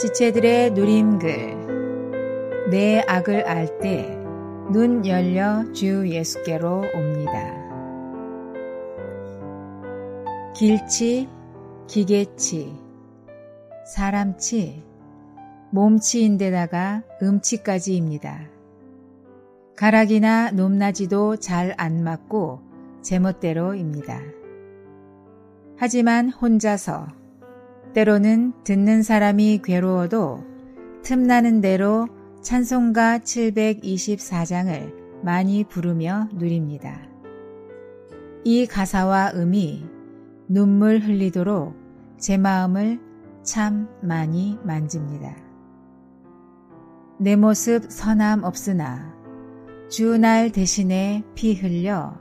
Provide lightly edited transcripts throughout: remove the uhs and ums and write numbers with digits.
지체들의 누림글. 내 악을 알 때 눈 열려 주 예수께로 옵니다. 길치, 기계치, 사람치, 몸치인데다가 음치까지입니다. 가락이나 높낮이도 잘 안 맞고 제멋대로입니다. 하지만 혼자서, 때로는 듣는 사람이 괴로워도 틈나는 대로 찬송가 724장을 많이 부르며 누립니다. 이 가사와 음이 눈물 흘리도록 제 마음을 참 많이 만집니다. 내 모습 선함 없으나 주 날 대신에 피 흘려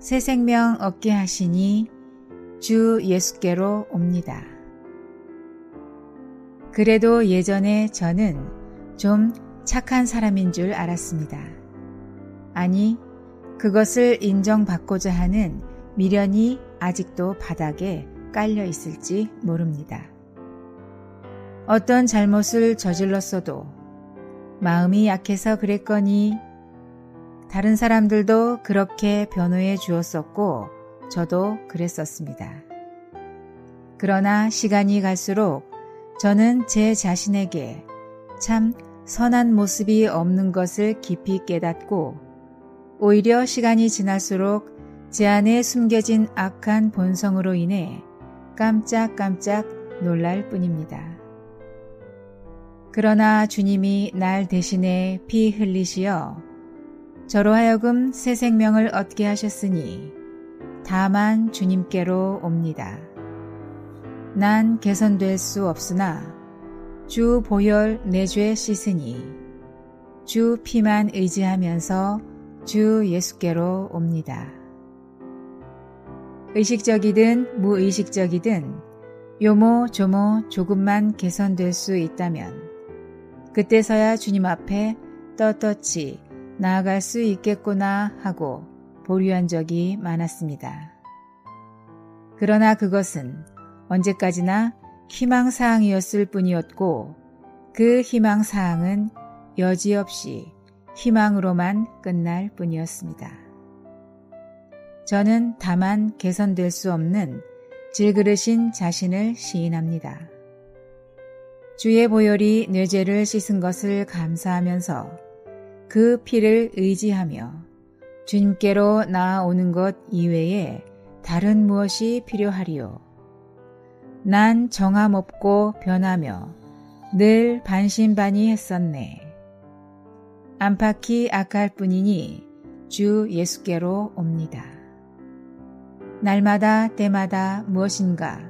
새 생명 얻게 하시니 주 예수께로 옵니다. 그래도 예전에 저는 좀 착한 사람인 줄 알았습니다. 아니, 그것을 인정받고자 하는 미련이 아직도 바닥에 깔려 있을지 모릅니다. 어떤 잘못을 저질렀어도 마음이 약해서 그랬거니 다른 사람들도 그렇게 변호해 주었었고 저도 그랬었습니다. 그러나 시간이 갈수록 저는 제 자신에게 참 선한 모습이 없는 것을 깊이 깨닫고 오히려 시간이 지날수록 제 안에 숨겨진 악한 본성으로 인해 깜짝깜짝 놀랄 뿐입니다. 그러나 주님이 날 대신에 피 흘리시어 저로 하여금 새 생명을 얻게 하셨으니 다만 주님께로 옵니다. 난 개선될 수 없으나 주 보혈 내 죄 씻으니 주 피만 의지하면서 주 예수께로 옵니다. 의식적이든 무의식적이든 요모조모 조금만 개선될 수 있다면 그때서야 주님 앞에 떳떳이 나아갈 수 있겠구나 하고 보류한 적이 많았습니다. 그러나 그것은 언제까지나 희망사항이었을 뿐이었고 그 희망사항은 여지없이 희망으로만 끝날 뿐이었습니다. 저는 다만 개선될 수 없는 질그릇인 자신을 시인합니다. 주의 보혈이 내 죄를 씻은 것을 감사하면서 그 피를 의지하며 주님께로 나아오는 것 이외에 다른 무엇이 필요하리요? 난 정함없고 변하며 늘 반신반의했었네. 안팎이 악할 뿐이니 주 예수께로 옵니다. 날마다 때마다 무엇인가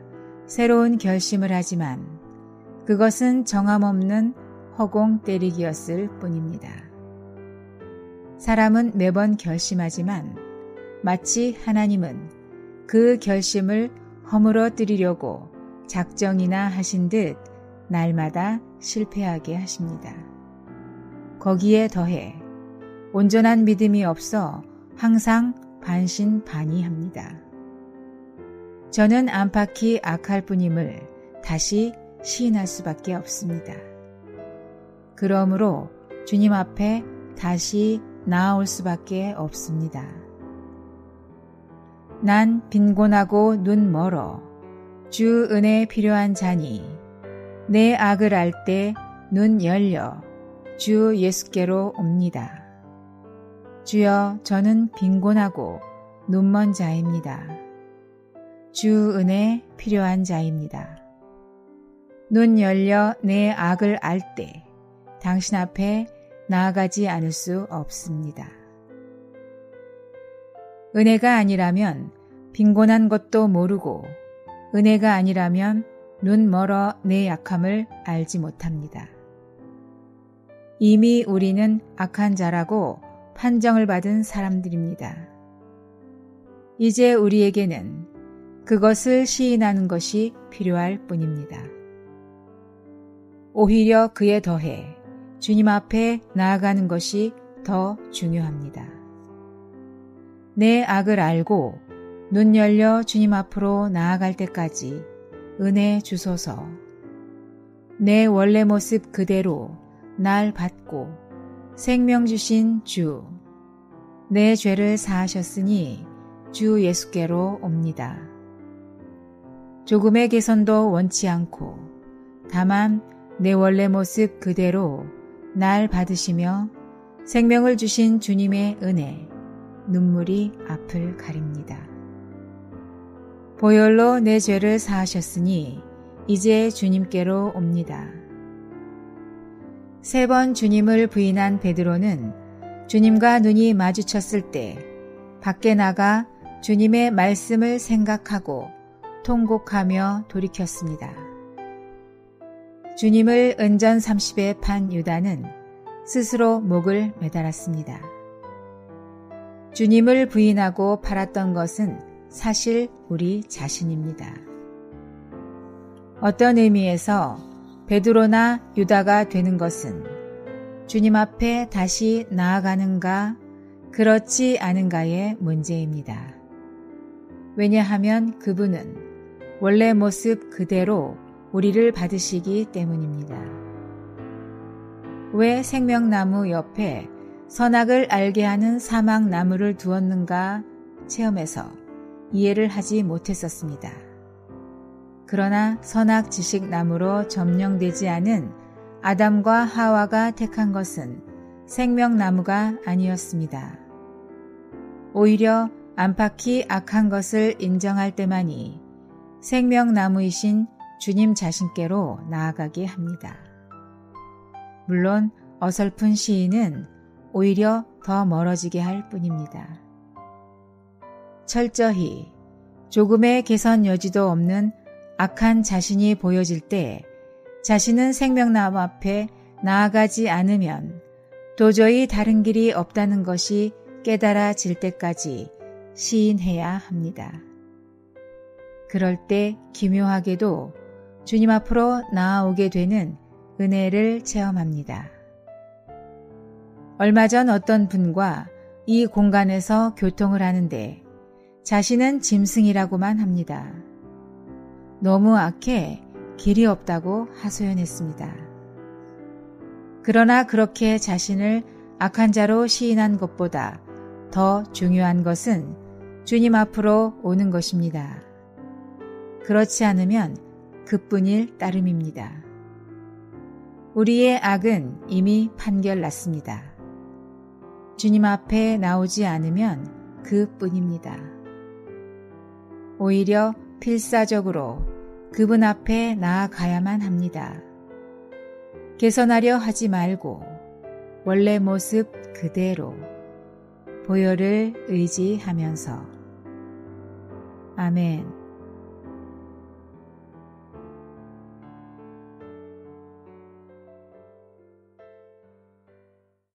새로운 결심을 하지만 그것은 정함없는 허공 때리기였을 뿐입니다. 사람은 매번 결심하지만 마치 하나님은 그 결심을 허물어뜨리려고 작정이나 하신 듯 날마다 실패하게 하십니다. 거기에 더해 온전한 믿음이 없어 항상 반신반의합니다. 저는 안팎이 악할 뿐임을 다시 시인할 수밖에 없습니다. 그러므로 주님 앞에 다시 나아올 수밖에 없습니다. 난 빈곤하고 눈 멀어 주 은혜 필요한 자니 내 악을 알 때 눈 열려 주 예수께로 옵니다. 주여, 저는 빈곤하고 눈먼 자입니다. 주 은혜 필요한 자입니다. 눈 열려 내 악을 알 때 당신 앞에 나아가지 않을 수 없습니다. 은혜가 아니라면 빈곤한 것도 모르고 은혜가 아니라면 눈 멀어 내 약함을 알지 못합니다. 이미 우리는 악한 자라고 판정을 받은 사람들입니다. 이제 우리에게는 그것을 시인하는 것이 필요할 뿐입니다. 오히려 그에 더해 주님 앞에 나아가는 것이 더 중요합니다. 내 악을 알고 눈 열려 주님 앞으로 나아갈 때까지 은혜 주소서. 내 원래 모습 그대로 날 받고 생명 주신 주, 내 죄를 사하셨으니 주 예수께로 옵니다. 조금의 개선도 원치 않고 다만 내 원래 모습 그대로 날 받으시며 생명을 주신 주님의 은혜, 눈물이 앞을 가립니다. 보혈로 내 죄를 사하셨으니 이제 주님께로 옵니다. 3번 주님을 부인한 베드로는 주님과 눈이 마주쳤을 때 밖에 나가 주님의 말씀을 생각하고 통곡하며 돌이켰습니다. 주님을 은전 30에 판 유다는 스스로 목을 매달았습니다. 주님을 부인하고 팔았던 것은 사실 우리 자신입니다. 어떤 의미에서 베드로나 유다가 되는 것은 주님 앞에 다시 나아가는가 그렇지 않은가의 문제입니다. 왜냐하면 그분은 원래 모습 그대로 우리를 받으시기 때문입니다. 왜 생명나무 옆에 선악을 알게 하는 사막나무를 두었는가 체험해서 이해를 하지 못했었습니다. 그러나 선악 지식나무로 점령되지 않은 아담과 하와가 택한 것은 생명나무가 아니었습니다. 오히려 안팎이 악한 것을 인정할 때만이 생명나무이신 주님 자신께로 나아가게 합니다. 물론 어설픈 시인은 오히려 더 멀어지게 할 뿐입니다. 철저히 조금의 개선 여지도 없는 악한 자신이 보여질 때 자신은 생명나무 앞에 나아가지 않으면 도저히 다른 길이 없다는 것이 깨달아질 때까지 시인해야 합니다. 그럴 때 기묘하게도 주님 앞으로 나아오게 되는 은혜를 체험합니다. 얼마 전 어떤 분과 이 공간에서 교통을 하는데 자신은 짐승이라고만 합니다. 너무 악해 길이 없다고 하소연했습니다. 그러나 그렇게 자신을 악한 자로 시인한 것보다 더 중요한 것은 주님 앞으로 오는 것입니다. 그렇지 않으면 그뿐일 따름입니다. 우리의 악은 이미 판결났습니다. 주님 앞에 나오지 않으면 그뿐입니다. 오히려 필사적으로 그분 앞에 나아가야만 합니다. 개선하려 하지 말고 원래 모습 그대로 보혈을 의지하면서. 아멘.